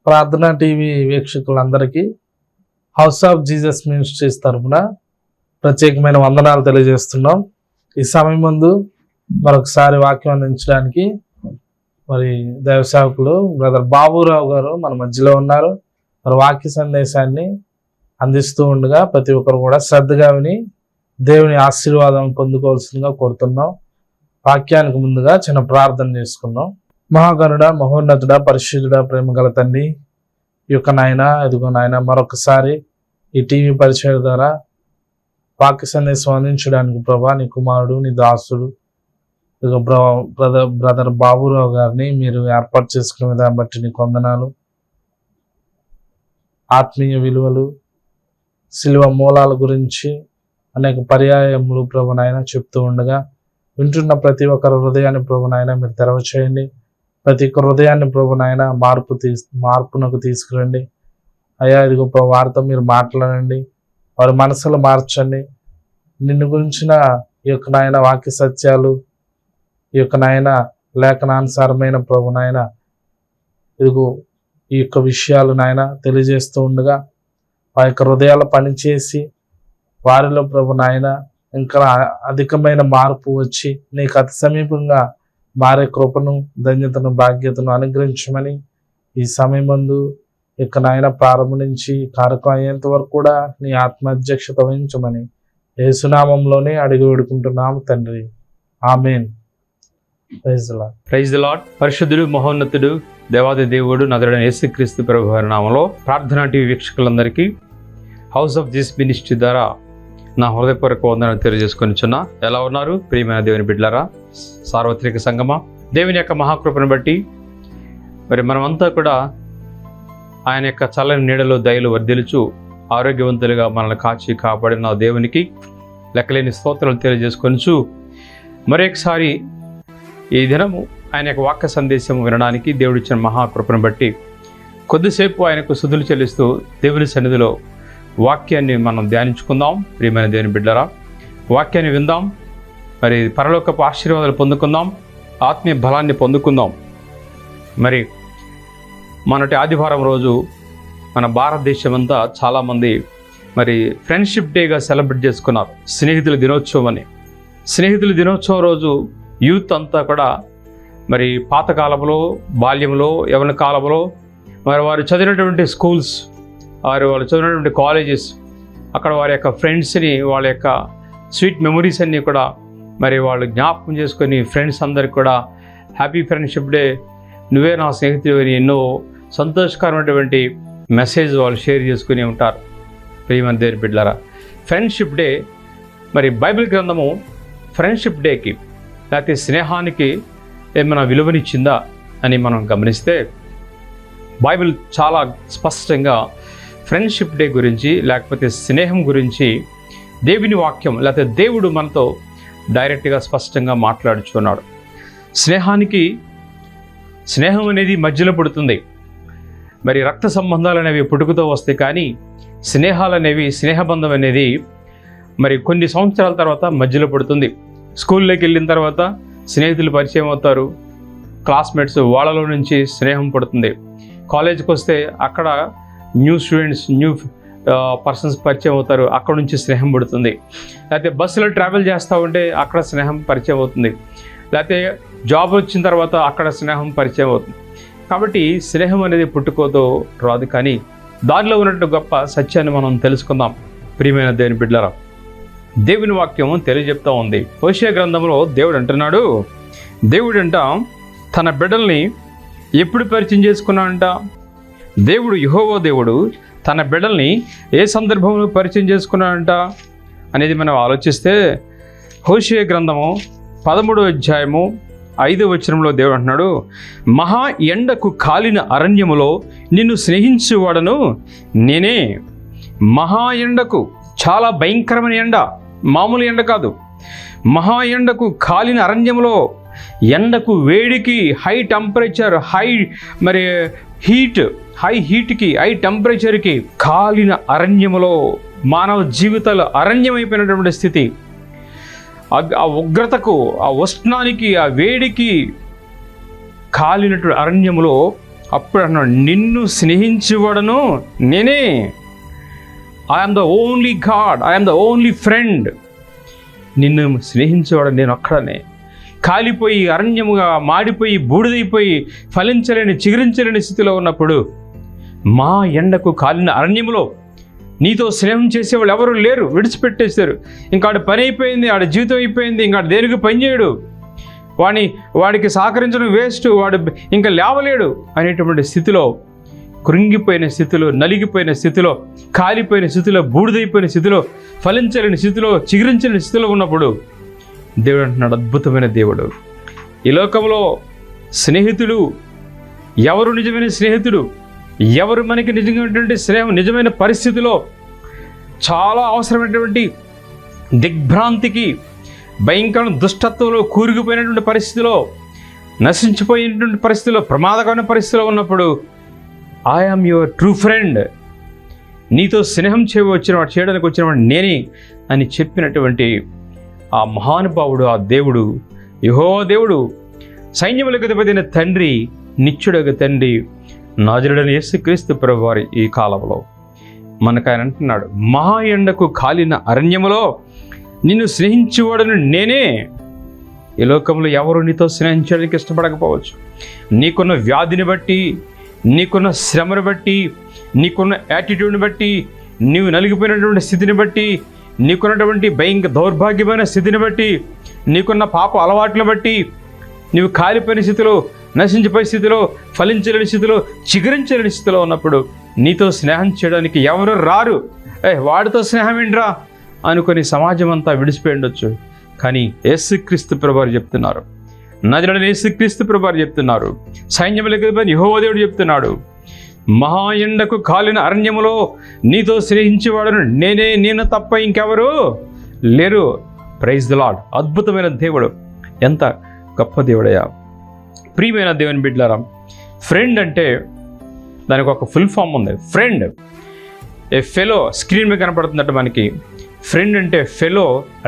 ప్రార్థనా టీవీ వీక్షకులందరికీ house of Jesus ministries తరఫున ప్రత్యేకమైన వందనాలు తెలియజేస్తున్నాం. ఈ సమయం ముందు మరొకసారి వాక్యం అందించడానికి మరి దైవ సేవకులు బ్రదర్ బాబురావు గారు మన మధ్యలో ఉన్నారు. మరి వాక్య సందేశాన్ని అందిస్తూ ఉండగా ప్రతి ఒక్కరు కూడా శ్రద్ధగా విని దేవుని ఆశీర్వాదం పొందుకోవాల్సిందిగా కోరుతున్నాం. వాక్యానికి ముందుగా చిన్న ప్రార్థన చేసుకుందాం. మహాగణుడ, మహోన్నతుడ, పరిశుద్ధుడ, ప్రేమ గల తండ్రి, ఈ యొక్క నాయన ఇదిగో నాయన మరొకసారి ఈ టీవీ పరిచయం ద్వారా వాక్య సందేశం అందించడానికి ప్రభా నీ కుమారుడు, నీ దాసుడు ఇదిగో బ్రదర్ బాబురావు గారిని మీరు ఏర్పాటు చేసుకునే విధాన్ని బట్టి నీకు వందనాలు. ఆత్మీయ విలువలు, శిలువ మూలాల గురించి అనేక పర్యాయములు ప్రభు నాయన చెప్తూ ఉండగా వింటున్న ప్రతి ఒక్కరి హృదయాన్ని ప్రభు నాయన మీరు తెరవ చేయండి. ప్రతి ఒక్క హృదయాన్ని ప్రభు నాయన మార్పునకు తీసుకురండి. అయ్యా ఇదిగో వారితో మీరు మాట్లాడండి, వారి మనసులు మార్చండి. నిన్ను గురించిన ఈ యొక్క నాయన వాక్య సత్యాలు, ఈ యొక్క నాయన లేఖనానుసారమైన ప్రభు నాయన ఇదిగో ఈ యొక్క విషయాలు నాయన తెలియజేస్తూ ఉండగా ఆ యొక్క హృదయాలు పనిచేసి వారిలో ప్రభు నాయన ఇంకా అధికమైన మార్పు వచ్చి నీకు అతి సమీపంగా మారే కృపను, ధన్యతను, భాగ్యతను అనుగ్రహించమని ఈ సమయం ముందు ఇక నాయన ప్రారంభం నుంచి కార్యక్రమం అయ్యేంత వరకు కూడా నీ ఆత్మాధ్యక్షత వహించమని యేసునామంలోనే అడిగి వేడుకుంటున్నాము తండ్రి, ఆమేన్. Praise the lord. పరిశుద్ధుడు, మహోన్నతుడు, దేవాది దేవుడు నజరుడైన యేసుక్రీస్తు ప్రభు వారి నామములో ప్రార్థనా టీవీ వీక్షకులందరికీ హౌస్ ఆఫ్ జీసస్ మినిస్ట్రీ ద్వారా నా హృదయపూర్వక వందనాలు తెలియజేసుకొనిచున్నా. ఎలా ఉన్నారు ప్రియమైన దేవుని బిడ్డలారా, సార్వత్రిక సంగమా? దేవుని యొక్క మహాకృపను బట్టి మరి మనమంతా కూడా ఆయన యొక్క చల్లని నీడలో దయలు వర్ధిల్లుచు ఆరోగ్యవంతులుగా మనల్ని కాచి కాపాడిన దేవునికి లెక్కలేని స్తోత్రాలు తెలియజేసుకొనిచు మరొకసారి ఈ దినము ఆయన యొక్క వాక్య సందేశం వినడానికి దేవుడిచ్చిన మహాకృపను బట్టి కొద్దిసేపు ఆయనకు స్తుతులు చెల్లిస్తూ దేవుని సన్నిధిలో వాక్యాన్ని మనం ధ్యానించుకుందాం. ప్రియమైన దేవుని బిడ్డలారా, వాక్యాన్ని విందాం, మరి పరలోకపు ఆశీర్వాదాలు పొందుకుందాం, ఆత్మీయ బలాన్ని పొందుకుందాం. మరి మొన్నటి ఆదివారం రోజు మన భారతదేశం అంతా చాలామంది మరి ఫ్రెండ్షిప్ డేగా సెలబ్రేట్ చేసుకున్నారు, స్నేహితుల దినోత్సవం అని. స్నేహితుల దినోత్సవం రోజు యూత్ అంతా కూడా మరి పాతకాలంలో, బాల్యంలో, యవ్వన కాలంలో మరి వారు చదివినటువంటి స్కూల్స్, వాళ్ళు చదివినటువంటి కాలేజెస్, అక్కడ వారి యొక్క ఫ్రెండ్స్ని, వాళ్ళ యొక్క స్వీట్ మెమొరీస్ అన్నీ కూడా మరి వాళ్ళు జ్ఞాపకం చేసుకొని ఫ్రెండ్స్ అందరికి కూడా హ్యాపీ ఫ్రెండ్షిప్ డే, నువ్వే నా స్నేహితుడు అని ఎన్నో సంతోషకరమైనటువంటి మెసేజ్ వాళ్ళు షేర్ చేసుకుని ఉంటారు. ప్రియమైన దేవుని బిడ్డలారా, ఫ్రెండ్షిప్ డే మరి బైబిల్ గ్రంథము ఫ్రెండ్షిప్ డేకి లేకపోతే స్నేహానికి ఏమైనా విలువనిచ్చిందా అని మనం గమనిస్తే బైబిల్ చాలా స్పష్టంగా ఫ్రెండ్షిప్ డే గురించి లేకపోతే స్నేహం గురించి దేవుని వాక్యం లేకపోతే దేవుడు మనతో డైరెక్ట్గా స్పష్టంగా మాట్లాడుచున్నాడు. స్నేహం అనేది మధ్యలో పుడుతుంది. మరి రక్త సంబంధాలు అనేవి పుట్టుకతో వస్తాయి, కానీ స్నేహబంధం అనేది మరి కొన్ని సంవత్సరాల తర్వాత మధ్యలో పుడుతుంది. స్కూల్లోకి వెళ్ళిన తర్వాత స్నేహితులు పరిచయం అవుతారు, క్లాస్మేట్స్, వాళ్ళలో నుంచి స్నేహం పుడుతుంది. కాలేజీకి వస్తే అక్కడ న్యూ స్టూడెంట్స్, న్యూ పర్సన్స్ పరిచయం అవుతారు, అక్కడ నుంచి స్నేహం పుడుతుంది. లేకపోతే బస్సులో ట్రావెల్ చేస్తూ ఉంటే అక్కడ స్నేహం పరిచయం అవుతుంది. లేకపోతే జాబ్ వచ్చిన తర్వాత అక్కడ స్నేహం పరిచయం అవుతుంది. కాబట్టి స్నేహం అనేది పుట్టుకోతో రాదు, కానీ దానిలో ఉన్నట్టు గొప్ప సత్యాన్ని మనం తెలుసుకుందాం. ప్రియమైన దేవుని బిడ్డలారా, దేవుని వాక్యం తెలియజెప్తా ఉంది. హోషేయ గ్రంథంలో దేవుడు అంటున్నాడు, దేవుడంట తన బిడ్డల్ని ఎప్పుడు పరిచయం చేసుకున్నాడంట? దేవుడు యెహోవా దేవుడు తన బిడ్డల్ని ఏ సందర్భంలో పరిచయం చేసుకున్నాడంట అనేది మనం ఆలోచిస్తే హోషేయ గ్రంథము 13వ అధ్యాయము 5వ వచనంలో దేవుడు అంటున్నాడు, మహా ఎండకు కాలిన అరణ్యములో నిన్ను స్నేహించువాడను నేనే. మహా ఎండకు, చాలా భయంకరమైన ఎండ, మామూలు ఎండ కాదు. మహా ఎండకు కాలిన అరణ్యములో, ఎండకు, వేడికి, హై టెంపరేచర్, హై టెంపరేచర్కి కాలిన అరణ్యములో, మానవ జీవితాలు అరణ్యమైపోయినటువంటి స్థితి, ఆ ఉగ్రతకు, ఆ ఉష్ణానికి, ఆ వేడికి కాలినటువంటి అరణ్యములో అప్పుడు అన్నాడు, నిన్ను స్నేహించేవాడను నేనే. I'm the only God, I'm the only friend. నిన్ను స్నేహించేవాడు నేను ఒక్కడనే. కాలిపోయి అరణ్యముగా మాడిపోయి బూడిదైపోయి ఫలించలేని చిగురించలేని స్థితిలో ఉన్నప్పుడు మా ఎండకు కాలిన అరణ్యములో నీతో స్నేహం చేసేవాళ్ళు ఎవరు లేరు, విడిచిపెట్టేశారు. ఇంకా ఆడ పని అయిపోయింది, ఆడ జీవితం అయిపోయింది, ఇంకా దేనికి పనిచేయడు, వాడికి సహకరించడం వేస్ట్, వాడు ఇంకా లేవలేడు అనేటువంటి స్థితిలో, కృంగిపోయిన స్థితిలో, నలిగిపోయిన స్థితిలో, కాలిపోయిన స్థితిలో, బూడిదైపోయిన స్థితిలో, ఫలించలేని స్థితిలో, చిగురించలేని స్థితిలో ఉన్నప్పుడు దేవుడు అంటున్నాడు, అద్భుతమైన దేవుడు. ఈ లోకంలో స్నేహితుడు ఎవరు నిజమైన స్నేహితుడు, ఎవరు మనకి నిజమైనటువంటి స్నేహం, నిజమైన పరిస్థితిలో చాలా అవసరమైనటువంటి దిగ్భ్రాంతికి, భయంకరమైన దుష్టత్వంలో కూరుకుపోయినటువంటి పరిస్థితిలో, నశించిపోయినటువంటి పరిస్థితిలో, ప్రమాదకరమైన పరిస్థితిలో ఉన్నప్పుడు I am your true friend, నీతో స్నేహం చేయడానికి వచ్చినవాడు నేనే అని చెప్పినటువంటి ఆ మహానుభావుడు, ఆ దేవుడు, యెహోవా దేవుడు, సైన్యములకు అధిపతియైన తండ్రి, నిత్యుడగు తండ్రి, నాజరుడైన యేసుక్రీస్తు ప్రభువారి ఈ కాలంలో మనకు ఆయన అంటున్నాడు, మహా ఎండకు కాలిన అరణ్యములో నిన్ను స్నేహించేవాడను నేనే. ఈ లోకంలో ఎవరు నీతో స్నేహించడానికి ఇష్టపడకపోవచ్చు. నీకున్న వ్యాధిని బట్టి, నీకున్న శ్రమను బట్టి, నీకున్న యాటిట్యూడ్ని బట్టి, నీవు నలిగిపోయినటువంటి స్థితిని బట్టి, నీకున్నటువంటి దౌర్భాగ్యమైన స్థితిని బట్టి, నీకున్న పాప అలవాట్లను బట్టి, నీవు కాలిపోయిన స్థితిలో, నశించిపోయే స్థితిలో, ఫలించలేని స్థితిలో, చిగురించలేని స్థితిలో ఉన్నప్పుడు నీతో స్నేహం చేయడానికి ఎవరు రారు. వాడితో స్నేహం ఏంట్రా అనుకొని సమాజం అంతా విడిచిపోయి ఉండొచ్చు. కానీ యేసుక్రీస్తు ప్రభువారు చెప్తున్నారు, నజరేయుడైన యేసుక్రీస్తు ప్రభువారు చెప్తున్నారు, సైన్యములకు అధిపతి యెహోవా దేవుడు చెప్తున్నాడు, మహా ఎండకు కాలిన అరణ్యములో నీతో స్నేహించేవాడును నేనే, నేను తప్ప ఇంకెవరు లేరు. Praise the Lord. అద్భుతమైన దేవుడు, ఎంత గొప్ప దేవుడయ్యా. ప్రియమైన దేవుని బిడ్డలారా, ఫ్రెండ్ అంటే దానికి ఒక ఫుల్ ఫామ్ ఉంది. Friend, a fellow. స్క్రీన్ మీద కనపడుతుందట మనకి. ఫ్రెండ్ అంటే fellow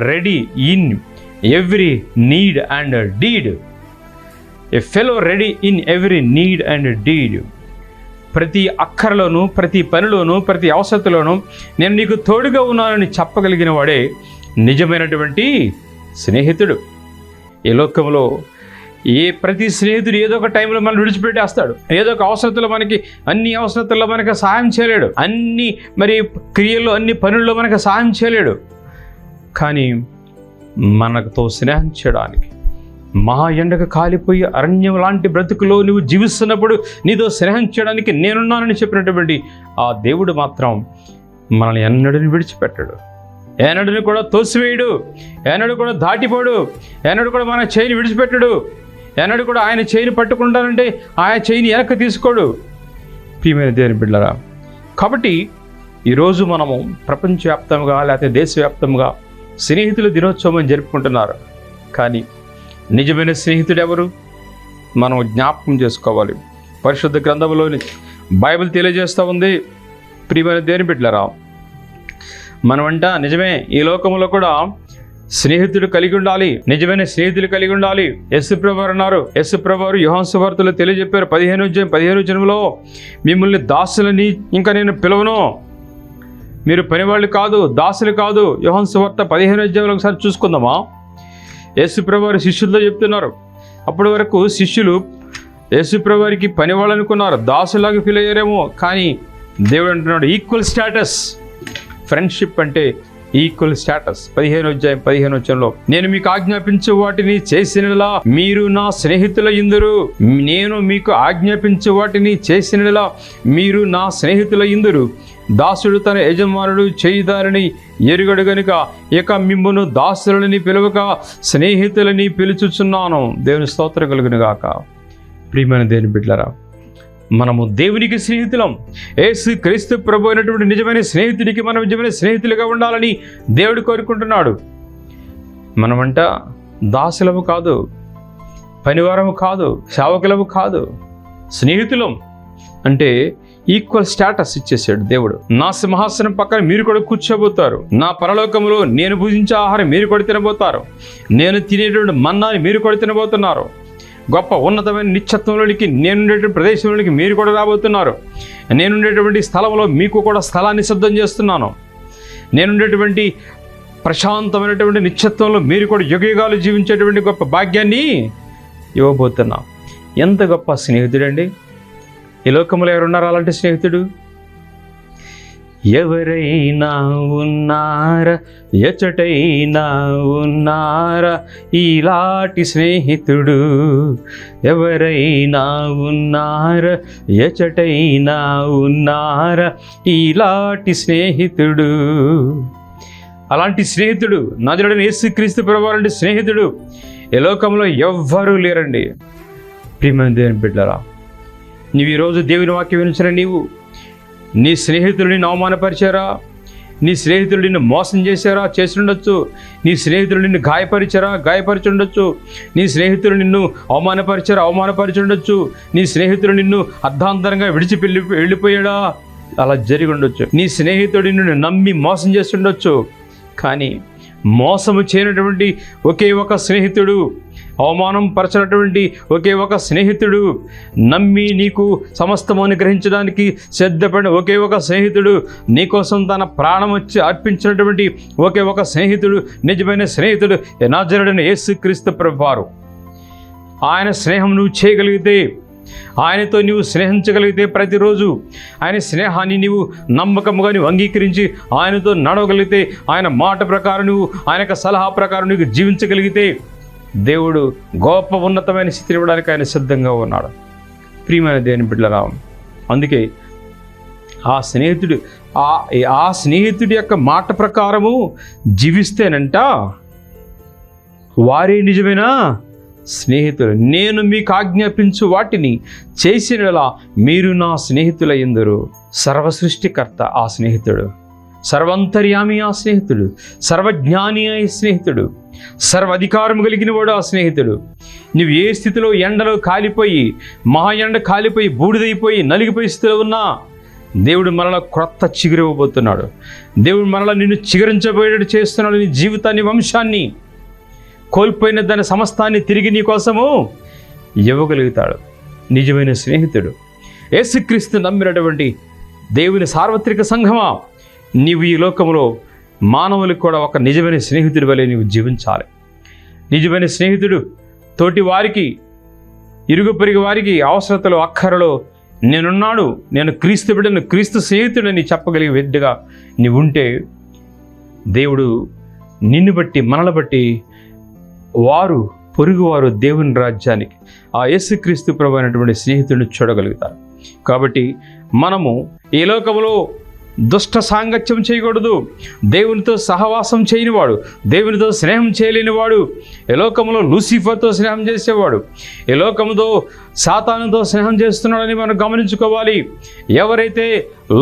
ready in every need and deed. A fellow ready in every need and deed. ప్రతి అక్కరలోనూ, ప్రతి పనిలోనూ, ప్రతి అవసరతలోనూ నేను నీకు తోడుగా ఉన్నానని చెప్పగలిగిన వాడే నిజమైనటువంటి స్నేహితుడు. ఈ లోకంలో ప్రతి స్నేహితుడు ఏదో ఒక టైంలో మనం విడిచిపెట్టేస్తాడు. ఏదో ఒక అవసరతలో అన్ని అవసరతల్లో మనకు సహాయం చేయలేడు, అన్ని క్రియల్లో, అన్ని పనుల్లో మనకు సహాయం చేయలేడు. కానీ మనతో స్నేహం చేయడానికి, మహా ఎండకు కాలిపోయి అరణ్యం లాంటి బ్రతుకులో నువ్వు జీవిస్తున్నప్పుడు నీతో స్నేహం చేయడానికి నేనున్నానని చెప్పినటువంటి ఆ దేవుడు మాత్రం మనల్ని ఎన్నడూ విడిచిపెట్టడు, ఎన్నడూ కూడా తోసివేయడు, ఎన్నడూ కూడా దాటిపోడు, ఎన్నడూ కూడా మన చేయిని విడిచిపెట్టడు, ఎన్నడూ కూడా ఆయన చేయిని పట్టుకుంటానంటే ఆయన చేయిని వెనక్కి తీసుకోడు. ప్రియమైన దేవుని బిడ్డలారా, కాబట్టి ఈరోజు మనము ప్రపంచవ్యాప్తంగా లేకపోతే దేశవ్యాప్తంగా స్నేహితుల దినోత్సవం జరుపుకుంటున్నారు. కానీ నిజమైన స్నేహితుడు ఎవరు మనం జ్ఞాపకం చేసుకోవాలి. పరిశుద్ధ గ్రంథంలోని బైబిల్ తెలియజేస్తూ ఉంది. ప్రియమైన దేవుని బిడ్డలారా, మనమంట నిజమే ఈ లోకంలో కూడా స్నేహితుడు కలిగి ఉండాలి, నిజమైన స్నేహితులు కలిగి ఉండాలి. యేసుప్రభువు అన్నారు, యేసుప్రభువు యోహాను సువార్తలో తెలియజెప్పారు 15:15 మిమ్మల్ని దాసులని ఇంకా నేను పిలవను, మీరు పనివాళ్ళు కాదు, దాసులు కాదు. యోహాను సువార్త 15 ఒకసారి చూసుకుందామా. యేసుప్రభువు శిష్యులతో చెప్తున్నారు. అప్పటి వరకు శిష్యులు యేసుప్రభువుకి పనివాళ్ళు అనుకున్నారు, దాసులాగా ఫీల్ అయ్యారేమో. కానీ దేవుడు అంటున్నాడు ఈక్వల్ స్టేటస్. ఫ్రెండ్షిప్ అంటే ఈక్వల్ స్టేటస్. 15 నేను మీకు ఆజ్ఞాపించే వాటిని చేసినలా మీరు నా స్నేహితుల యిందురు, నేను మీకు ఆజ్ఞాపించే వాటిని చేసినలా మీరు నా స్నేహితుల యిందురు. దాసుడు తన యజమానుడు చేయుదారని ఎరుగడు గనుక ఇక మిమ్మును దాసులని పిలువక స్నేహితులని పిలుచుచున్నాను. దేవుని స్తోత్రం కలుగును గాక. ప్రియమైన దేవుని బిడ్డలారా, మనము దేవునికి స్నేహితులం. యేసు క్రీస్తు ప్రభు అయినటువంటి నిజమైన స్నేహితుడికి మనం నిజమైన స్నేహితులుగా ఉండాలని దేవుడు కోరుకుంటున్నాడు. మనమంట దాసులము కాదు, పనివారము కాదు, సేవకులము కాదు, స్నేహితులం. అంటే ఈక్వల్ స్టేటస్ ఇచ్చేసాడు దేవుడు. నా సింహాసనం పక్కన మీరు కూడా కూర్చోబోతారు, నా పరలోకంలో నేను భుజించే ఆహారం మీరు కూడా తినబోతారు, నేను తినేటువంటి మన్నాని మీరు కూడా తినబోతున్నారు, గొప్ప ఉన్నతమైన నిత్యత్వంలోనికి, నేనుండేటువంటి ప్రదేశంలోనికి మీరు కూడా రాబోతున్నారు. నేనుండేటువంటి స్థలంలో మీకు కూడా స్థలాన్ని సిద్ధం చేస్తున్నాను. నేనుండేటువంటి ప్రశాంతమైనటువంటి నిత్యత్వంలో మీరు కూడా యుగయుగాలు జీవించేటువంటి గొప్ప భాగ్యాన్ని ఇవ్వబోతున్నా. ఎంత గొప్ప స్నేహితుడండి! ఈ లోకంలో ఎవరున్నారు అలాంటి స్నేహితుడు? ఎవరైనా ఉన్నారా, ఎచటైనా ఉన్నారా ఇలాంటి స్నేహితుడు? ఎవరైనా ఉన్నారా, ఎచటైనా ఉన్నారా ఇలాంటి స్నేహితుడు? అలాంటి స్నేహితుడు నజరేయుడైన యేసుక్రీస్తు ప్రభువు లాంటి స్నేహితుడు ఈ లోకంలో ఎవ్వరూ లేరండి. ప్రియమైన దేవుని బిడ్డలారా, నీవు ఈరోజు దేవుని వాక్యం వినిచిన నీవు నీ స్నేహితులు నిన్ను అవమానపరిచారా? నీ స్నేహితులు నిన్ను మోసం చేశారా? చేసి ఉండొచ్చు. నీ స్నేహితులు నిన్ను గాయపరిచి ఉండొచ్చు. నీ స్నేహితులు నిన్ను అవమానపరిచి ఉండొచ్చు. నీ స్నేహితులు నిన్ను అర్ధాంతరంగా వెళ్ళిపోయాడా? అలా జరిగి ఉండొచ్చు. నీ స్నేహితుడు నిన్ను నమ్మి మోసం చేసి ఉండొచ్చు. కానీ మోసము చేయనటువంటి ఒకే ఒక స్నేహితుడు, అవమానం పరచినటువంటి ఒకే ఒక స్నేహితుడు, నమ్మి నీకు సమస్తము అనుగ్రహించడానికి సిద్ధపడిన ఒకే ఒక స్నేహితుడు, నీకోసం తన ప్రాణం అర్పించినటువంటి ఒకే ఒక స్నేహితుడు, నిజమైన స్నేహితుడు నజరేయుడైన యేసుక్రీస్తు ప్రభువారు. ఆయన స్నేహం నువ్వు చేయగలిగితే, ఆయనతో నీవు స్నేహించగలిగితే, ప్రతిరోజు ఆయన స్నేహాన్ని నీవు నమ్మకముగా నీవు అంగీకరించి ఆయనతో నడవగలిగితే, ఆయన మాట ప్రకారం నువ్వు, ఆయన యొక్క సలహా ప్రకారం నీకు జీవించగలిగితే, దేవుడు గొప్ప ఉన్నతమైన స్థితిని ఇవ్వడానికి ఆయన సిద్ధంగా ఉన్నాడు. ప్రియమైన దేవుని బిడ్డలారా, అందుకే ఆ స్నేహితుడి యొక్క మాట ప్రకారము జీవిస్తేనంట వారే నిజమైన స్నేహితులు. నేను మీకు ఆజ్ఞాపించు వాటిని చేసినలా మీరు నా స్నేహితులయ్యుందురు. సర్వసృష్టికర్త ఆ స్నేహితుడు, సర్వంతర్యామి ఆ స్నేహితుడు, సర్వజ్ఞాని ఆ స్నేహితుడు, సర్వాధికారం కలిగిన వాడు ఆ స్నేహితుడు. నువ్వు ఏ స్థితిలో ఎండలో కాలిపోయి, ఎండ కాలిపోయి బూడిదైపోయి నలిగిపోయి స్థితిలో ఉన్నా, దేవుడు మరలా క్రొత్త చిగురివ్వబోతున్నాడు. దేవుడు మరలా నిన్ను చిగురించబోయేటట్టు చేస్తున్నాడు. నీ జీవితాన్ని, వంశాన్ని, కోల్పోయిన దాని సమస్తాన్ని తిరిగి నీ కోసము ఇవ్వగలుగుతాడు. నిజమైన స్నేహితుడు యేసుక్రీస్తు నమ్మినటువంటి దేవుని సార్వత్రిక సంఘమా, నీవు ఈ లోకంలో మానవులకు కూడా ఒక నిజమైన స్నేహితుడి వలె నీవు జీవించాలి. నిజమైన స్నేహితుడు తోటి వారికి, ఇరుగు పొరుగు వారికి అవసరతలు, అక్కరలో నేనున్నాడు, నేను క్రీస్తు బిడ్డను, క్రీస్తు స్నేహితుడని చెప్పగలిగే వ్యక్తిగా నీవు ఉంటే, దేవుడు నిన్ను బట్టి, మనల్ని బట్టి పొరుగువారు దేవుని రాజ్యానికి, ఆ యేసుక్రీస్తు ప్రభు అయినటువంటి స్నేహితుడిని చూడగలుగుతారు. కాబట్టి మనము ఈ లోకంలో దుష్ట సాంగత్యం చేయకూడదు. దేవునితో సహవాసం చేయనివాడు, దేవునితో స్నేహం చేయలేనివాడు, ఈ లోకంలో లూసిఫర్తో స్నేహం చేసేవాడు, ఈ లోకంతో సాతానుతో స్నేహం చేస్తున్నాడని మనం గమనించుకోవాలి. ఎవరైతే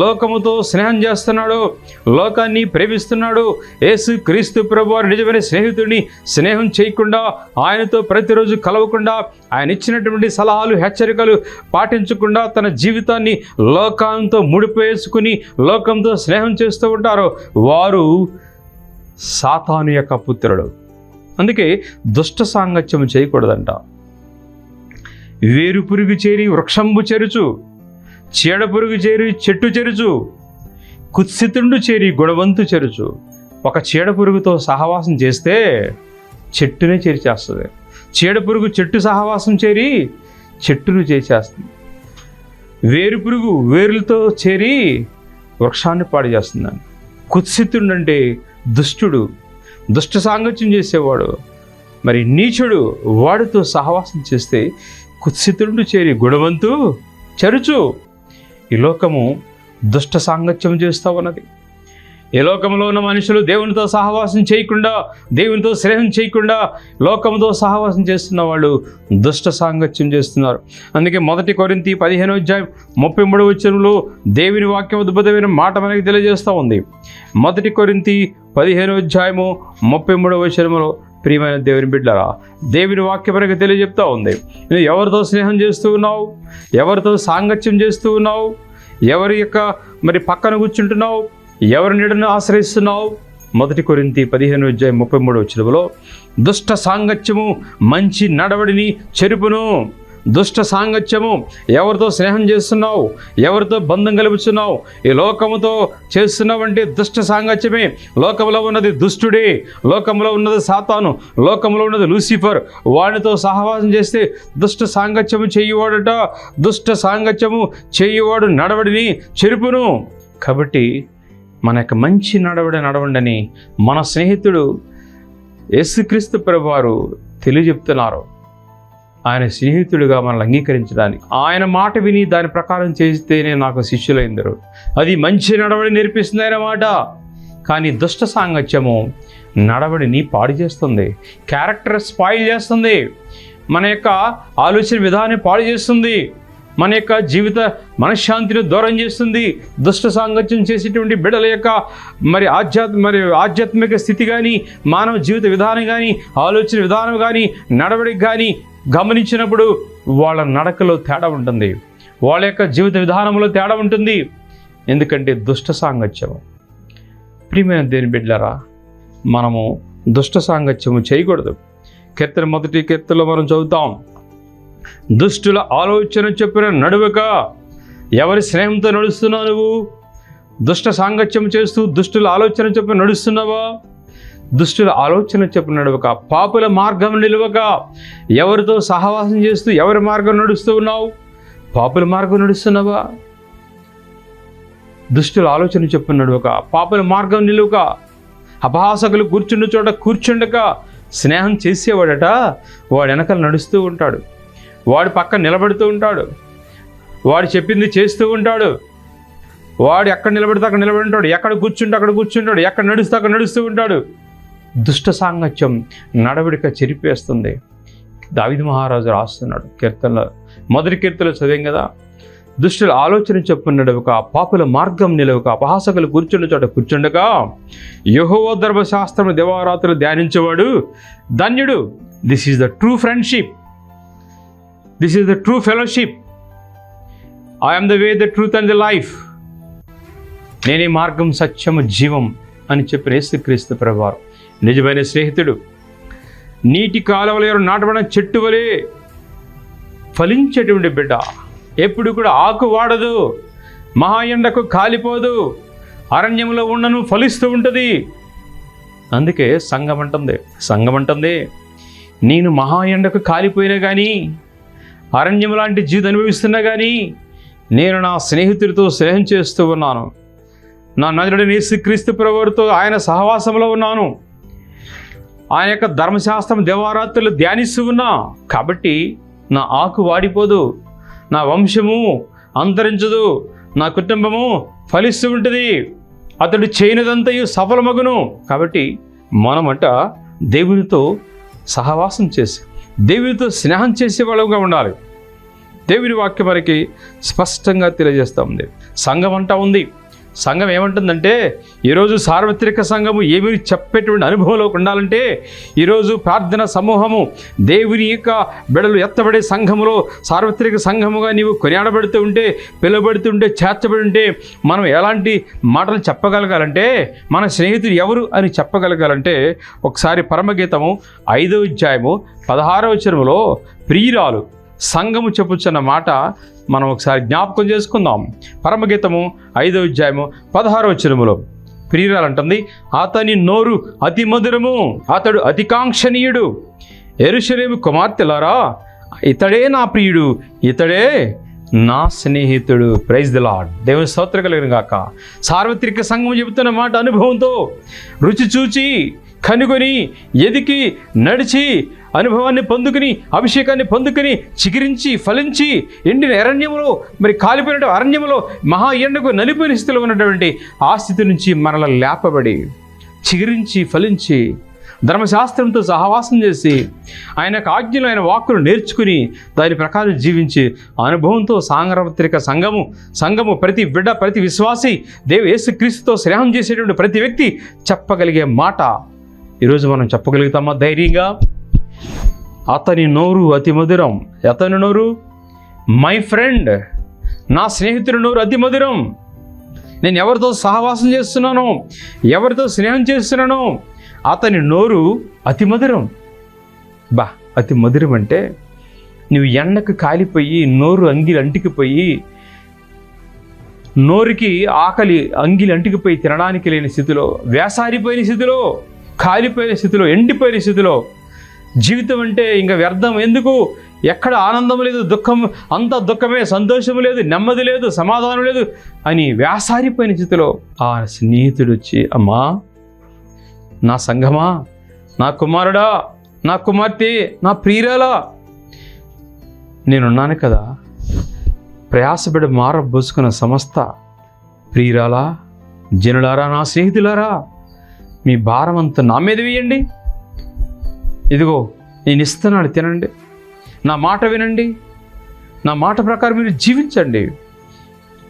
లోకముతో స్నేహం చేస్తున్నాడో, లోకాన్ని ప్రేమిస్తున్నాడో, యేసు క్రీస్తు ప్రభువారు నిజమైన స్నేహితుడిని స్నేహం చేయకుండా, ఆయనతో ప్రతిరోజు కలవకుండా, ఆయన ఇచ్చినటువంటి సలహాలు, హెచ్చరికలు పాటించకుండా తన జీవితాన్ని లోకంతో ముడిపేసుకుని లోకంతో స్నేహం చేస్తూ ఉంటారో వారు సాతాను యొక్క పుత్రుడు. అందుకే దుష్ట సాంగత్యం చేయకూడదంట. వేరు పురుగు చేరి వృక్షంబు చెరుచు, చీడ పురుగు చేరి చెట్టు చెరుచు, కుత్సితుండు చేరి గుణవంతు చెరుచు. ఒక చీడ పురుగుతో సహవాసం చేస్తే చెట్టునే చేర్చేస్తుంది. చీడ పురుగు చెట్టు సహవాసం చేరి చెట్టును చేసేస్తుంది. వేరు పురుగు వేరులతో చేరి వృక్షాన్ని పాడు చేస్తుందని. కుత్సితుండు అంటే దుష్టుడు, దుష్ట సాంగత్యం చేసేవాడు. మరి నీచుడు వాడితో సహవాసం చేస్తే కుత్సితుండు చేరి గుణవంతు చెరుచు. ఈ లోకము దుష్ట సాంగత్యం చేస్తూ ఉన్నది. ఈ లోకంలో ఉన్న మనుషులు దేవునితో సహవాసం చేయకుండా, దేవునితో స్నేహం చేయకుండా లోకంతో సహవాసం చేస్తున్న వాళ్ళు దుష్ట సాంగత్యం చేస్తున్నారు. అందుకే 1 కొరింథీ 15:33 దేవుని వాక్యం అద్భుతమైన మాట మనకి తెలియజేస్తూ ఉంది. 1 కొరింథీ 15:33 ప్రియమైన దేవుని బిడ్డలారా, దేవుని వాక్యం మనకు తెలియజెప్తా ఉంది. నువ్వు ఎవరితో స్నేహం చేస్తూ ఉన్నావు? ఎవరితో సాంగత్యం చేస్తూ ఉన్నావు? ఎవరి యొక్క పక్కన కూర్చుంటున్నావు? ఎవరి నీడను ఆశ్రయిస్తున్నావు? 1 కొరింథీ 15:33 దుష్ట సాంగత్యము మంచి నడవడిని చెరుపును. దుష్ట సాంగత్యము, ఎవరితో స్నేహం చేస్తున్నావు, ఎవరితో బంధం కలుపుతున్నావు, ఈ లోకముతో చేస్తున్నావంటే దుష్ట సాంగత్యమే. లోకంలో ఉన్నది దుష్టుడే, లోకంలో ఉన్నది సాతాను, లోకంలో ఉన్నది లూసిఫర్. వాడితో సహవాసం చేస్తే దుష్ట సాంగత్యము చేయువాడట. దుష్ట సాంగత్యము చేయువాడు నడవడిని చెరుపును. కాబట్టి మన యొక్క మంచి నడవండి మన స్నేహితుడు యేసుక్రీస్తు ప్రభువారు తెలియజెప్తున్నారు. ఆయన స్నేహితుడిగా మనల్ని అంగీకరించడానికి, ఆయన మాట విని దాని ప్రకారం చేస్తేనే నాకు శిష్యులైందరు. అది మంచి నడవడి నేర్పిస్తుంది ఆయన మాట. కానీ దుష్ట సాంగత్యము నడవడిని పాడు చేస్తుంది, క్యారెక్టర్ స్పాయిల్ చేస్తుంది, మన యొక్క ఆలోచన విధానాన్ని పాడు చేస్తుంది, మన యొక్క జీవిత మనశ్శాంతిని దూరం చేస్తుంది. దుష్ట సాంగత్యం చేసేటువంటి బిడ్డల యొక్క ఆధ్యాత్మిక స్థితి కానీ, మానవ జీవిత విధానం కానీ, ఆలోచన విధానం కానీ, నడవడికి కానీ గమనించినప్పుడు వాళ్ళ నడకలో తేడా ఉంటుంది, వాళ్ళ యొక్క జీవిత విధానంలో తేడా ఉంటుంది. ఎందుకంటే దుష్ట సాంగత్యము. ప్రియమైన దేవుని బిడ్డలారా, మనము దుష్ట సాంగత్యము చేయకూడదు. కీర్తన 1 కీర్తనలో మనం చదువుతాం, దుష్టుల ఆలోచన చెప్పిన నడువక. ఎవరి స్నేహంతో నడుస్తున్నావు నువ్వు? దుష్ట సాంగత్యం చేస్తూ దుష్టుల ఆలోచన చెప్పిన నడుస్తున్నావా? దుష్టుల ఆలోచన చెప్పిన నడువక, పాపుల మార్గం నిలువక. ఎవరితో సహవాసం చేస్తూ ఎవరి మార్గం నడుస్తూ ఉన్నావు? పాపుల మార్గం నడుస్తున్నావా? దుష్టుల ఆలోచన చెప్పిన నడువక, పాపుల మార్గం నిలువక. అపహాసకులు కూర్చుండు చోట కూర్చుండక. స్నేహం చేసేవాడట వాడు వెనకాల నడుస్తూ ఉంటాడు, వాడి పక్కన నిలబడుతూ ఉంటాడు, వాడు చెప్పింది చేస్తూ ఉంటాడు, వాడు ఎక్కడ నిలబడితే అక్కడ నిలబడి ఉంటాడు, ఎక్కడ కూర్చుంటే అక్కడ కూర్చుంటాడు, ఎక్కడ నడుస్తే అక్కడ నడుస్తూ ఉంటాడు. దుష్ట సాంగత్యం నడవడిక చెరిపేస్తుంది. దావీదు మహారాజు రాస్తున్నాడు కీర్తనలో, 1 కీర్తనలో చదివాం కదా, దుష్టుల ఆలోచన చెప్పున నడవక, పాపుల మార్గం నిలవక, అపహాసకులు కూర్చుండే చోట కూర్చుండగా, యెహోవా ధర్మశాస్త్రము దివారాత్రులు ధ్యానించేవాడు ధన్యుడు. This is the true friendship, this is the true fellowship. I am the way, the truth and the life. నేనే మార్గం, సత్యము, జీవం అని చెప్పిన యేసుక్రీస్తు ప్రభువారు నిజమైన స్నేహితుడు. నీటి కాలువలో నాటబడిన చెట్టు వలె ఫలించేటువంటి బిడ్డ. ఎప్పుడు కూడా ఆకు వాడదు, మహా ఎండకు కాలిపోదు, అరణ్యంలో ఉండను ఫలిస్తూ ఉంటుంది. అందుకే సంఘం అంటుంది నేను మహా ఎండకు కాలిపోయినా కానీ, అరణ్యం లాంటి జీవితం అనుభవిస్తున్నా కానీ, నేను నా స్నేహితుడితో స్నేహం చేస్తూ ఉన్నాను, నా నజరుడైన యేసుక్రీస్తు ప్రభువుతో ఆయన సహవాసంలో ఉన్నాను, ఆయన యొక్క ధర్మశాస్త్రం దివారాత్రులు ధ్యానిస్తూ ఉన్నా. కాబట్టి నా ఆకు వాడిపోదు, నా వంశము అంతరించదు, నా కుటుంబము ఫలిస్తూ ఉంటుంది, అతడు చేయనిదంతయు సఫలమగును. కాబట్టి మనమట దేవునితో సహవాసం చేసి, దేవునితో స్నేహం చేసే వాళ్ళగా ఉండాలి. దేవుని వాక్యం మనకి స్పష్టంగా తెలియజేస్తూ ఉంది. సంఘం అంటా ఉంది. సంఘం ఏమంటుందంటే, ఈరోజు సార్వత్రిక సంఘము ఏమి చెప్పేటువంటి అనుభవంలోకి ఉండాలంటే, ఈరోజు ప్రార్థన సమూహము దేవుని యొక్క బిడలు ఎత్తబడే సంఘములో సార్వత్రిక సంఘముగా నీవు కొనియాడబడుతూ ఉంటే, పిలువబడుతూ ఉంటే, చేర్చబడి ఉంటే, మనం ఎలాంటి మాటలు చెప్పగలగాలంటే, మన స్నేహితుడు ఎవరు అని చెప్పగలగాలంటే, ఒకసారి పరమగీతము 5వ అధ్యాయము 16వ వచనములో ప్రియురాలు సంఘము చెప్పుచున్న మాట మనం ఒకసారి జ్ఞాపకం చేసుకుందాం. పరమగీతము 5వ అధ్యాయము 16వ వచనములో ప్రియురాలు అంటుంది, అతని నోరు అతి మధురము, అతడు అతికాంక్షణీయుడు. యెరూషలేము కుమార్తెలారా, ఇతడే నా ప్రియుడు, ఇతడే నా స్నేహితుడు. Praise the Lord. దేవుని స్తోత్రం కలుగును గాక. సార్వత్రిక సంఘం చెబుతున్న మాట అనుభవంతో, రుచి చూచి, కనుగొని, ఎదికి, నడిచి, అనుభవాన్ని పొందుకుని, అభిషేకాన్ని పొందుకుని, చిగిరించి, ఫలించి, ఎండిన అరణ్యములో, మరి కాలిపోయిన అరణ్యములో మహా ఎండకు నలిపోయిన స్థితిలో ఉన్నటువంటి ఆ స్థితి నుంచి మనల లేపబడి, చిగిరించి, ఫలించి, ధర్మశాస్త్రంతో సహవాసం చేసి, ఆయన యొక్క ఆజ్ఞలు, ఆయన వాక్కులు నేర్చుకుని, దాని ప్రకారం జీవించి, అనుభవంతో సార్వత్రిక సంఘము ప్రతి బిడ్డ, ప్రతి విశ్వాసి, యేసుక్రీస్తుతో స్నేహం చేసేటువంటి ప్రతి వ్యక్తి చెప్పగలిగే మాట ఈరోజు మనం చెప్పగలుగుతామా ధైర్యంగా? అతని నోరు అతి మధురం. అతని నోరు, మై ఫ్రెండ్, నా స్నేహితుడి నోరు అతి మధురం. నేను ఎవరితో సహవాసం చేస్తున్నానో, ఎవరితో స్నేహం చేస్తున్నానో అతని నోరు అతి మధురం. అతి మధురం అంటే నువ్వు ఎండకు కాలిపోయి నోరు అంగిలి అంటికిపోయి, నోరుకి ఆకలి అంగిలి అంటికిపోయి తినడానికి లేని స్థితిలో, వేసారిపోయిన స్థితిలో, కాలిపోయిన స్థితిలో, ఎండిపోయిన స్థితిలో, జీవితం అంటే ఇంకా వ్యర్థం, ఎందుకు, ఎక్కడ ఆనందం లేదు, దుఃఖం అంత దుఃఖమే, సంతోషం లేదు, నెమ్మది లేదు, సమాధానం లేదు అని వేసారిపోయిన స్థితిలో ఆ స్నేహితుడు వచ్చి, అమ్మా, నా సంఘమా, నా కుమారుడా, నా కుమార్తె, నా ప్రియురాలా, నేనున్నాను కదా, ప్రయాసపడి మారబోసుకున్న సమస్త ప్రియురాలా, జనులారా, నా స్నేహితులారా, మీ భారం అంతా నా మీద వేయండి. ఇదిగో నేను ఇస్తున్నాను, తినండి, నా మాట వినండి, నా మాట ప్రకారం మీరు జీవించండి.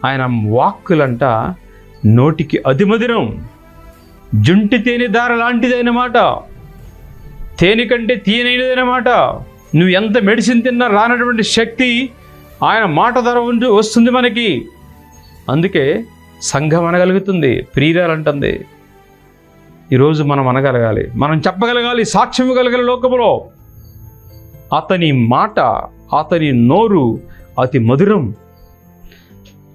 ఆయన వాక్కులంట నోటికి అతిమధురం, జుంటి తేనె దార లాంటిదైన మాట, తేనె కంటే తీయనైనదైన మాట. నువ్వు ఎంత మెడిసిన్ తిన్నా రానటువంటి శక్తి ఆయన మాట ద్వారా వస్తుంది మనకి. అందుకే సంఘం అనగలుగుతుంది, ప్రియురాలంటుంది. ఈరోజు మనం అనగలగాలి, మనం చెప్పగలగాలి, సాక్ష్యం ఇవ్వగలగాలి లోకములో. అతని మాట, అతని నోరు అతి మధురం,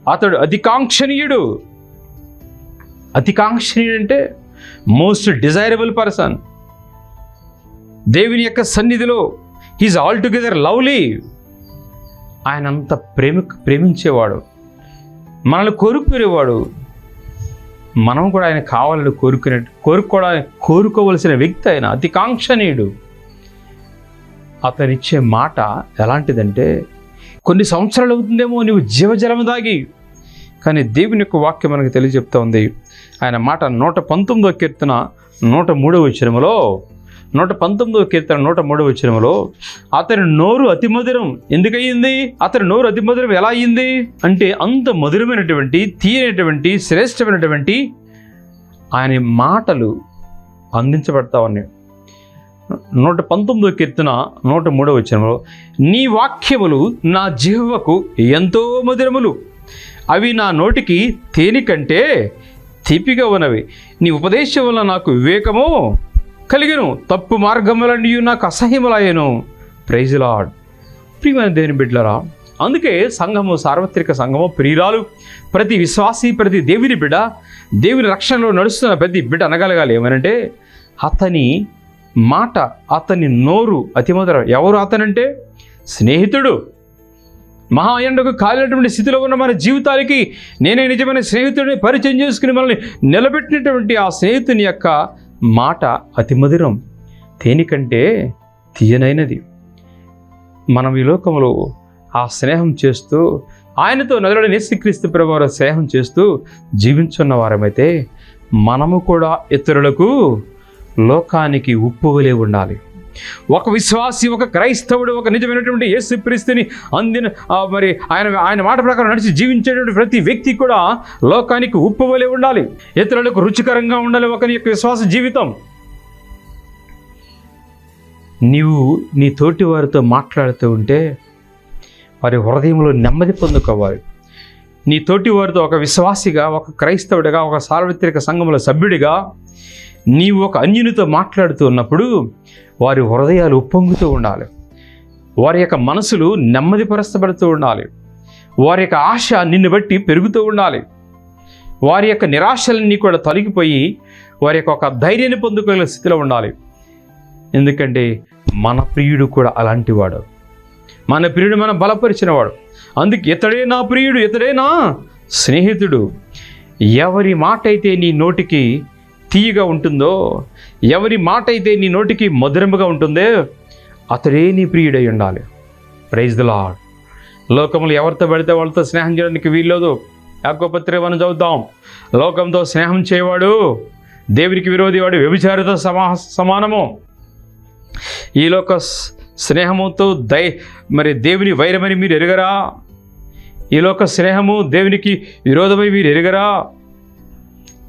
అతడు అతికాంక్షణీయుడు. అతికాంక్షణీయుడు అంటే మోస్ట్ డిజైరబుల్ పర్సన్. దేవుని యొక్క సన్నిధిలో హీజ్ ఆల్ టుగెదర్ లవ్లీ. ఆయన అంత ప్రేమించేవాడు, మనల్ని కోరుకునేవాడు. మనం కూడా ఆయన కావాలని కోరుకోవలసిన వ్యక్తి ఆయన. అతికాంక్షణీయుడు. అతనిచ్చే మాట ఎలాంటిదంటే, కొన్ని సంవత్సరాలు అవుతుందేమో నువ్వు జీవజలం దాగి, కానీ దేవుని యొక్క వాక్యం మనకు తెలియజెప్తా ఉంది. ఆయన మాట 119వ కీర్తన 103వ వచనములో, 119వ కీర్తన 103వ వచనములో, అతని నోరు అతి మధురం. ఎందుకయ్యింది? అతని నోరు అతి మధురం ఎలా అయ్యింది అంటే, అంత మధురమైనటువంటి, తీయనటువంటి, శ్రేష్టమైనటువంటి ఆయన మాటలు అందించబడతా ఉన్నాయి. 119వ కీర్తన 103వ వచనములో, నీ వాక్యములు నా జిహ్వకు ఎంతో మధురములు, అవి నా నోటికి తేనె కంటే తీపిగా ఉన్నవి. నీ ఉపదేశం వల్ల నాకు వివేకము కలిగెను, తప్పు మార్గములన్నీ నాకు అసహ్యములాయెను. Praise lord. ప్రియమైన దేవుని బిడ్డలారా, అందుకే సంఘము, సార్వత్రిక సంఘము, ప్రియురాలు, ప్రతి విశ్వాసి, ప్రతి దేవుని బిడ్డ, దేవుని రక్షణలో నడుస్తున్న ప్రతి బిడ్డ అనగలగాలి ఏమనంటే, అతని మాట, అతని నోరు అతి మధురం. ఎవరు అతనంటే? స్నేహితుడు. మహా ఎండకు కాలినటువంటి స్థితిలో ఉన్న మన జీవితాలకి నేనే నిజమైన స్నేహితుడిని పరిచయం చేసుకుని మనల్ని నిలబెట్టినటువంటి ఆ స్నేహితుని యొక్క మాట అతి మధురం, తేనె కంటే తీయనైనది. మనం ఈ లోకంలో ఆ స్నేహం చేస్తూ, ఆయనతో నదులని యేసుక్రీస్తు ప్రభువారు స్నేహం చేస్తూ జీవించున్న వారమైతే, మనము కూడా ఇతరులకు, లోకానికి ఉప్పు వలె ఉండాలి. ఒక విశ్వాసి, ఒక క్రైస్తవుడు, ఒక నిజమైనటువంటి యేసుక్రీస్తుని అందిన మరి ఆయన మాట ప్రకారం నడిచి జీవించేటువంటి ప్రతి వ్యక్తి కూడా లోకానికి ఉప్పు వలె ఉండాలి, ఇతరులకు రుచికరంగా ఉండాలి ఒకని యొక్క విశ్వాస జీవితం. నీవు నీ తోటి వారితో మాట్లాడుతూ ఉంటే వారి హృదయంలో నెమ్మది పొందుకోవాలి. నీ తోటి వారితో ఒక విశ్వాసిగా, ఒక క్రైస్తవుడిగా, ఒక సార్వత్రిక సంఘముల సభ్యుడిగా నీవు ఒక అన్యునితో మాట్లాడుతూ ఉన్నప్పుడు వారి హృదయాలు ఉప్పొంగుతూ ఉండాలి, వారి యొక్క మనసులు నెమ్మదిపరచబడుతూ ఉండాలి, వారి యొక్క ఆశ నిన్ను బట్టి పెరుగుతూ ఉండాలి, వారి యొక్క నిరాశలన్నీ కూడా తొలగిపోయి వారి యొక్క ఒక ధైర్యాన్ని పొందుకోగల స్థితిలో ఉండాలి. ఎందుకంటే మన ప్రియుడు కూడా అలాంటివాడు, మన ప్రియుడు మనం బలపరిచినవాడు. అందుకే ఇతడే నా ప్రియుడు, ఇతడే నా స్నేహితుడు. ఎవరి మాట అయితే నీ నోటికి తీయగా ఉంటుందో, ఎవరి మాట అయితే నీ నోటికి మధురముగా ఉంటుందో, అతడే నీ ప్రియుడై ఉండాలి. Praise the Lord. లోకంలో ఎవరితో పడితే వాళ్ళతో స్నేహం చేయడానికి వీల్లేదు. యాకోబు పత్రిక మనం చదువుతాం, లోకంతో స్నేహం చేయవాడు దేవునికి విరోధి, వాడు వ్యభిచారితో సమానము. ఈ లోక స్నేహముతో మరి దేవుని వైరమని మీరు ఎరుగరా? ఈ లోక స్నేహము దేవునికి విరోధమై మీరు ఎరుగరా?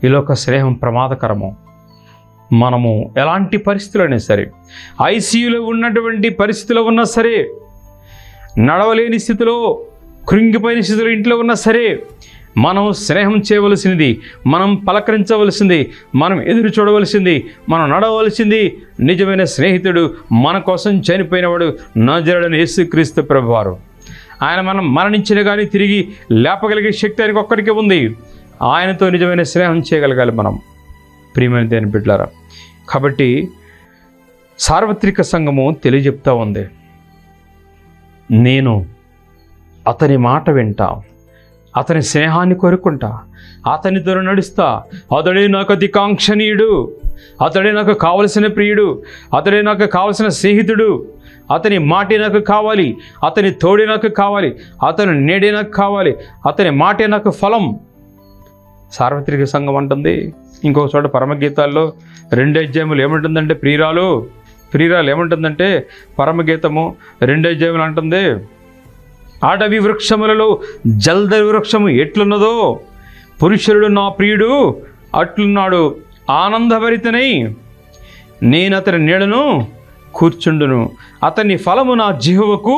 ఈ లోక స్నేహం ప్రమాదకరము. మనము ఎలాంటి పరిస్థితులైనా సరే, ఐసీయూలో ఉన్నటువంటి పరిస్థితిలో ఉన్నా సరే, నడవలేని స్థితిలో, కృంగిపోయిన స్థితిలో ఇంట్లో ఉన్నా సరే, మనం స్నేహం చేయవలసింది, మనం పలకరించవలసింది, మనం ఎదురు చూడవలసింది, మనం నడవలసింది నిజమైన స్నేహితుడు, మన కోసం చనిపోయినవాడు నజరేయుడైన యేసుక్రీస్తు ప్రభువారు. ఆయన మనం మరణించిన కానీ తిరిగి లేపగలిగే శక్తి ఆయనకు ఒక్కడికే ఉంది. ఆయనతో నిజమైన స్నేహం చేయగలగాలి మనం, ప్రియమైన దేవుని బిడ్డలారా. కాబట్టి సార్వత్రిక సంఘము తెలియజెప్తా ఉంది, నేను అతని మాట వింటా, అతని స్నేహాన్ని కోరుకుంటా, అతనితో నడుస్తా. అతడే నాకు అతి కాంక్షణీయుడు, అతడే నాకు కావలసిన ప్రియుడు, అతడే నాకు కావలసిన స్నేహితుడు, అతని మాటే నాకు కావాలి, అతని తోడే నాకు కావాలి, అతని నీడే నాకు కావాలి, అతని మాటే నాకు ఫలం. సార్వత్రిక సంఘం అంటుంది. ఇంకొక చోట పరమగీతాల్లో 2 అధ్యాయములు ఏమంటుందంటే, ప్రియురాలు ఏమంటుందంటే, పరమగీతము 2 అధ్యాయములు అంటుంది, అడవి వృక్షములలో జల్దరి వృక్షము ఎట్లున్నదో పురుషుడు నా ప్రియుడు అట్లున్నాడు. ఆనందభరితనై నేను అతని నీడను కూర్చుండును, అతని ఫలము నా జిహ్వకు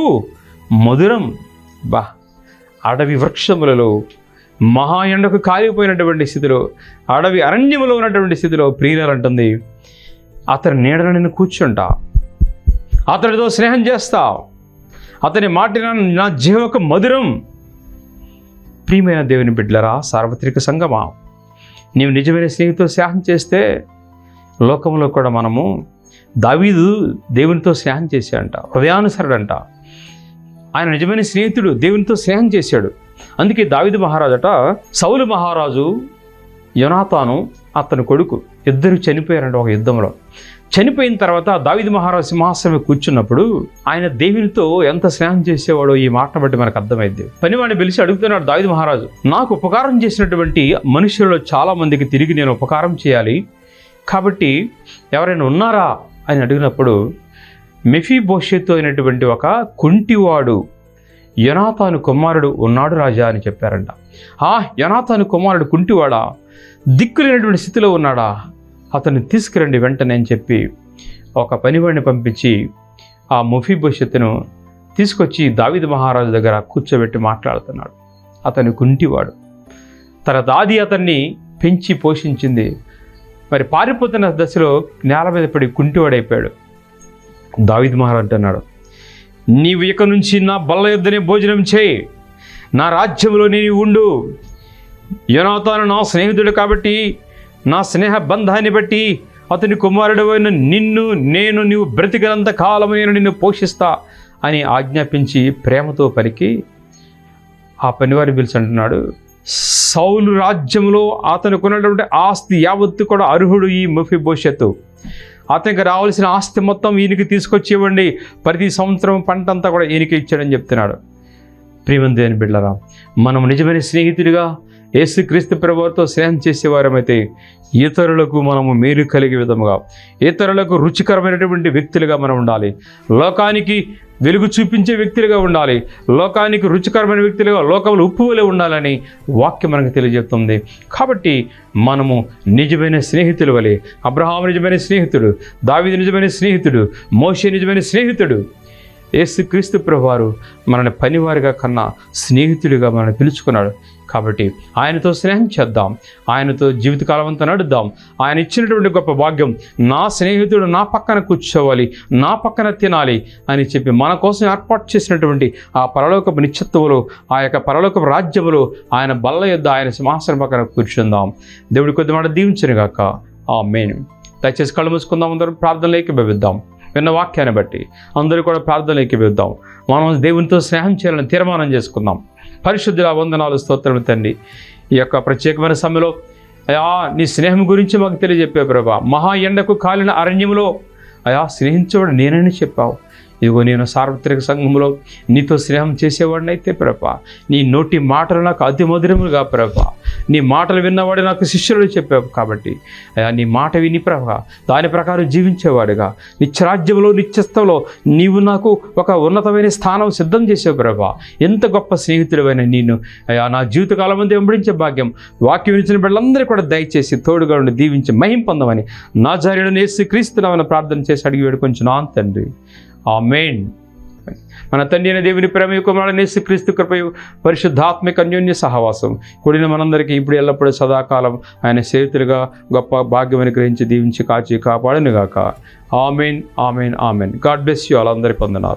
మధురం. బా, అడవి వృక్షములలో మహా ఎండకు కాలిపోయినటువంటి స్థితిలో, అడవి అరణ్యములో ఉన్నటువంటి స్థితిలో ప్రియురాలు అంటుంది, అతని నీడను నేను కూర్చుంటా, అతడితో స్నేహం చేస్తా, అతని మాట నా జీవకు మధురం. ప్రియమైన దేవుని బిడ్డలారా, సార్వత్రిక సంఘమా, నీవు నిజమైన స్నేహితుతో స్నేహం చేస్తే లోకంలో కూడా మనము, దావీదు దేవునితో స్నేహం చేశాడంట, హృదయానుసరుడంట. ఆయన నిజమైన స్నేహితుడు, దేవునితో స్నేహం చేశాడు. అందుకే దావీదు మహారాజట, సౌలు మహారాజు యోనాతాను అతని కొడుకు ఇద్దరు చనిపోయారంట ఒక యుద్ధంలో. చనిపోయిన తర్వాత దావీదు మహారాజు సింహాసనం కూర్చున్నప్పుడు ఆయన దేవునితో ఎంత స్నేహం చేసేవాడో ఈ మాటను బట్టి మనకు అర్థమైంది. పనివాడిని పిలిచి అడుగుతున్నాడు దావీదు మహారాజు, నాకు ఉపకారం చేసినటువంటి మనుషులలో చాలా మందికి తిరిగి నేను ఉపకారం చేయాలి, కాబట్టి ఎవరైనా ఉన్నారా అని అడిగినప్పుడు మెఫీబోషెతు అయినటువంటి ఒక కుంటివాడు యోనాతాను కుమారుడు ఉన్నాడు రాజా అని చెప్పారంట. యోనాతాను కుమారుడు కుంటివాడా, దిక్కులేనటువంటి స్థితిలో ఉన్నాడా, అతన్ని తీసుకురండి వెంటనే అని చెప్పి ఒక పనివాడిని పంపించి ఆ మెఫీబోషెతును తీసుకొచ్చి దావీదు మహారాజు దగ్గర కూర్చోబెట్టి మాట్లాడుతున్నాడు. అతను కుంటివాడు, తన దాది అతన్ని పెంచి పోషించింది. మరి పారిపోతున్న దశలో నేల మీద పడి కుంటివాడైపోయాడు. దావీదు మహారాజు అంటున్నాడు, నీవు ఇక నుంచి నా బల్ల యొద్దనే భోజనం చేయి, నా రాజ్యంలో నీవు ఉండు. యోనాతాను నా స్నేహితుడు కాబట్టి నా స్నేహ బంధాన్ని బట్టి అతని కుమారుడు అయిన నీవు బ్రతికినంత కాలము నేను నిన్ను పోషిస్తా అని ఆజ్ఞాపించి ప్రేమతో పలికి ఆ పనివారిని పిలిచి అంటున్నాడు, సౌలు రాజ్యంలో అతనికి ఉన్నటువంటి ఆస్తి యావత్తు కూడా అర్హుడు ఈ మెఫీబోషెతు. అతనికి రావాల్సిన ఆస్తి మొత్తం ఈయనకి తీసుకొచ్చి ఇవ్వండి, ప్రతి సంవత్సరం పంట అంతా కూడా ఈయనకి ఇచ్చాడని చెప్తున్నాడు. ప్రియమైన దేవుని బిడ్డలారా, మనం నిజమైన స్నేహితుడిగా యేసుక్రీస్తు ప్రభువుతో స్నేహం చేసేవారమైతే ఇతరులకు మనము మేలు కలిగే విధముగా, ఇతరులకు రుచికరమైనటువంటి వ్యక్తులుగా మనం ఉండాలి. లోకానికి వెలుగు చూపించే వ్యక్తులుగా ఉండాలి, లోకానికి రుచికరమైన వ్యక్తులుగా, లోకంలో ఉప్పు వలె ఉండాలని వాక్యం మనకు తెలియజేస్తుంది. కాబట్టి మనము నిజమైన స్నేహితుల వలె, అబ్రహాము నిజమైన స్నేహితుడు, దావీదు నిజమైన స్నేహితుడు, మోషే నిజమైన స్నేహితుడు, యేసుక్రీస్తు ప్రభువారు మనల్ని పనివారిగా కన్నా స్నేహితుడిగా మనల్ని పిలుచుకున్నాడు. కాబట్టి ఆయనతో స్నేహం చేద్దాం, ఆయనతో జీవితకాలం అంతా నడుద్దాం. ఆయన ఇచ్చినటువంటి గొప్ప భాగ్యం, నా స్నేహితుడు నా పక్కన కూర్చోవాలి, నా పక్కన తినాలి అని చెప్పి మన కోసం ఏర్పాటు చేసినటువంటి ఆ పరలోకపు నిత్యత్వంలో, ఆ యొక్క పరలోకపు రాజ్యములో ఆయన బల్ల యొద్ద ఆయన సింహాసనం పక్కన కూర్చుందాం. దేవుడి కొద్ది మాట దీవించునుగాక. ఆమేన్. దయచేసి కళ్ళు మూసుకుందాం, అందరం ప్రార్థనలోకి భవిద్దాం. విన్న వాక్యాన్ని బట్టి అందరూ కూడా ప్రార్థనలోకి వెళ్దాం. మనం దేవునితో స్నేహం చేయాలని తీర్మానం చేసుకుందాం. పరిశుద్ధుల వందనాలు, స్తోత్రములు తండ్రి. ఈ యొక్క ప్రత్యేకమైన సమయంలో అయా నీ స్నేహం గురించి మాకు తెలియజెప్పే ప్రభా. మహా ఎండకు కాలిన అరణ్యములో అయా స్నేహించేవాడు నేనని చెప్పావు. ఇదిగో నేను సార్వత్రిక సంఘంలో నీతో స్నేహం చేసేవాడిని అయితే ప్రభా, నీ నోటి మాటలు నాకు అతి మధురములుగా ప్రభా, నీ మాటలు విన్నవాడు నాకు శిష్యులు చెప్పావు. కాబట్టి అయా నీ మాట విని ప్రభా దాని ప్రకారం జీవించేవాడుగా నిత్యరాజ్యంలో నిత్యస్థంలో నీవు నాకు ఒక ఉన్నతమైన స్థానం సిద్ధం చేసావు ప్రభా. ఎంత గొప్ప స్నేహితుడైన నేను అయా నా జీవితకాలం అంతా వెంబడించే భాగ్యం వాక్యం ఇచ్చిన బిడ్డలందరూ కూడా దయచేసి తోడుగా ఉండి దీవించి మహిమ పొందమని నజరేయుడైన యేసుక్రీస్తు నామమున ప్రార్థన చేసి అడిగి వేడుకొంచున్నాను తండ్రి. ఆమేన్. ఆమేన్. మన తండ్రి అయిన దేవుని ప్రేమ కుమారుడైన యేసుక్రీస్తు కృపయు పరిశుద్ధాత్మిక అన్యోన్య సహవాసం కూడిన మనందరికీ ఇప్పుడు ఎల్లప్పుడూ సదాకాలం ఆయన సేవితులుగా గొప్ప భాగ్యమని గ్రహించి దీవించి కాచి కాపాడనుగాక. Amen, amen, amen. God bless you all. అందరి పొందనారు.